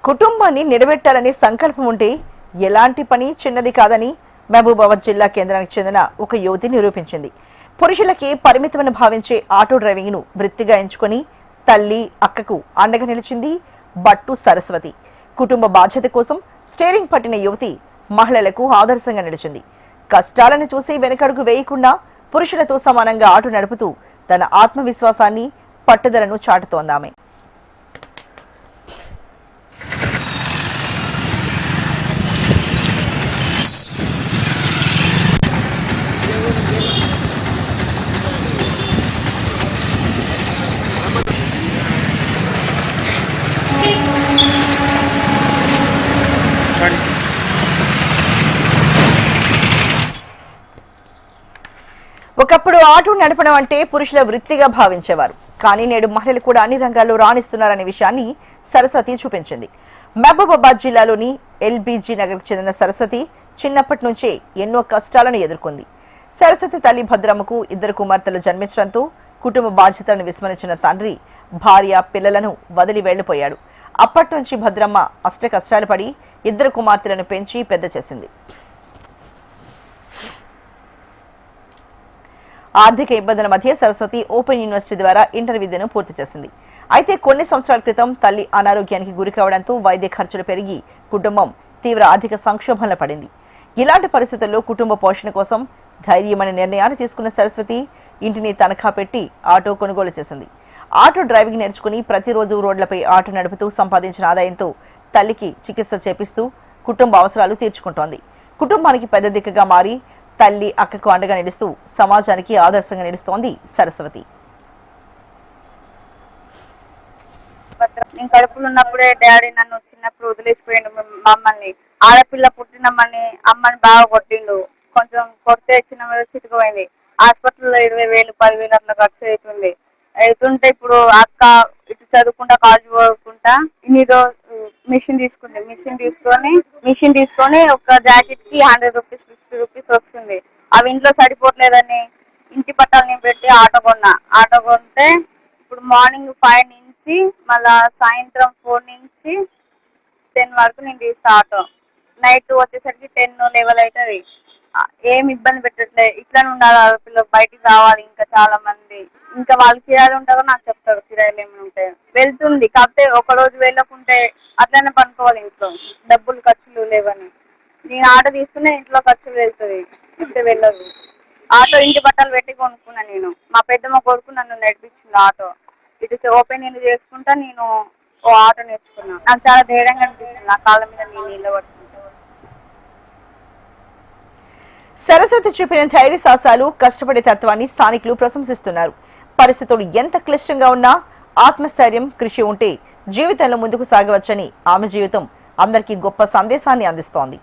కుటుంబాన్ని నిలబెట్టాలని సంకల్పం ఉంటే ఎలాంటి పని చిన్నది కాదని మహబూబాబాద్ జిల్లా కేంద్రానికి చెందిన ఒక యువతి నిరూపించింది. పురుషులకి పరిమితమని భావించే ఆటో డ్రైవింగ్ ను వృత్తిగా ఎంచుకొని తల్లి అక్కకు అండగా నిలిచింది బట్టు సరస్వతి. కుటుంబ బాధ్యత కోసం స్టీరింగ్ పట్టిన యువతి మహిళలకు ఆదర్శంగా నిలిచింది. కష్టాలను చూసి వెనకడుగు వేయకుండా పురుషులతో సమానంగా ఆటో నడుపుతూ తన ఆత్మవిశ్వాసాన్ని పట్టుదలను చాటుతోందామె. ఒకప్పుడు ఆటో నడపడం అంటే పురుషుల వృత్తిగా భావించేవారు. కానీ నేడు మహిళలు కూడా అన్ని రంగాల్లో రాణిస్తున్నారనే విషయాన్ని సరస్వతి చూపించింది. మహబూబాబాద్ జిల్లాలోని ఎల్బీజీ నగర్కు చెందిన సరస్వతి చిన్నప్పటి నుంచే ఎన్నో కష్టాలను ఎదుర్కొంది. సరస్వతి తల్లి భద్రమ్మకు 2 కుమార్తెలు జన్మించడంతో కుటుంబ బాధ్యతలను విస్మరించిన తండ్రి భార్య పిల్లలను వదిలి వెళ్లిపోయాడు. అప్పటి నుంచి భద్రమ్మ అష్ట కష్టాలు పడి 2 కుమార్తెలను పెంచి పెద్ద చేసింది. ఆర్థిక ఇబ్బందుల మధ్య సరస్వతి ఓపెన్ యూనివర్సిటీ ద్వారా ఇంటర్ విద్యను పూర్తి చేసింది. అయితే కొన్ని సంవత్సరాల క్రితం తల్లి అనారోగ్యానికి గురి కావడంతో వైద్య ఖర్చులు పెరిగి కుటుంబం తీవ్ర ఆర్థిక సంక్షోభంలో పడింది. ఇలాంటి పరిస్థితుల్లో కుటుంబ పోషణ కోసం ధైర్యమైన నిర్ణయాన్ని తీసుకున్న సరస్వతి ఇంటిని తనఖా పెట్టి ఆటో కొనుగోలు చేసింది. ఆటో డ్రైవింగ్ నేర్చుకుని ప్రతిరోజు రోడ్లపై ఆటో నడుపుతూ సంపాదించిన ఆదాయంతో తల్లికి చికిత్స చేపిస్తూ కుటుంబ అవసరాలు తీర్చుకుంటోంది. కుటుంబానికి పెద్ద దిక్కుగా మారి తల్లి అక్కకు అండగా నిలుస్తూ సమాజానికి ఆదర్శంగా నిలుస్తోంది సరస్వతి. నేను కడుపులో ఉన్నప్పుడే డాడీ నన్ను చిన్నప్పుడు వదిలేసిపోయిండు. మమ్మల్ని ఆడపిల్ల పుట్టినమ్మని అమ్మని బాగా కొట్టిండు. కొంచెం కొడితే చిన్న చితికిపోయింది. హాస్పిటల్లో 20,000 10,000 అట్లా ఖర్చు అవుతుంటే ఇప్పుడు అక్క ఇటు చదువుకుంటా కాలేజ్ చదువుకుంటా ఇన్ని మిషన్ తీసుకొని ఒక జాకెట్ కి 100 రూపీస్ 50 రూపీస్ వస్తుంది. అవి ఇంట్లో సరిపోవట్లేదని ఇంటి పట్టాలు నేను పెట్టి ఆటో కొంటే ఇప్పుడు మార్నింగ్ 5 నుంచి మళ్ళా సాయంత్రం 4 నుంచి 10 వరకు నేను తీస్తా ఆటో. నైట్ వచ్చేసరికి 10 11 అవుతుంది. ఏం ఇబ్బంది పెట్టట్లే. ఇట్లానే ఉండాలి. ఆడపిల్లలు బయటికి రావాలి. ఇంకా చాలా మంది ఇంకా వాళ్ళు కిరాయిలు ఉంటారో నాకు చెప్తారు. కిరాయిలు ఏమైనా ఉంటాయి వెళ్తుంది. కాకపోతే ఒక రోజు వెళ్ళకుంటే అట్లనే పనుకోవాలి. ఇంట్లో డబ్బులు ఖర్చులు లేవని నేను ఆటో తీస్తూనే ఇంట్లో ఖర్చులు వెళ్తుంది. ఇంటి వెళ్ళదు. ఆటో ఇంటి బట్టలు పెట్టి కొనుక్కున్నా నేను. మా పెద్దమ్మ కొడుకు నన్ను నడిపించింది ఆటో. ఇటు ఓపెన్ ఇల్లు చేసుకుంటా నేను ఆటో నేర్చుకున్నా. నాకు చాలా ధైర్యంగా అనిపిస్తుంది. నా కాళ్ళ మీద నేను నిలబడుతుంటా. సరస్వతి చూపిన ధైర్య సాహసాలు కష్టపడే తత్వాన్ని స్థానికులు ప్రశంసిస్తున్నారు. పరిస్థితులు ఎంత క్లిష్టంగా ఉన్నా ఆత్మస్థైర్యం కృషి ఉంటే జీవితంలో ముందుకు సాగవచ్చని ఆమె జీవితం అందరికీ గొప్ప సందేశాన్ని అందిస్తోంది.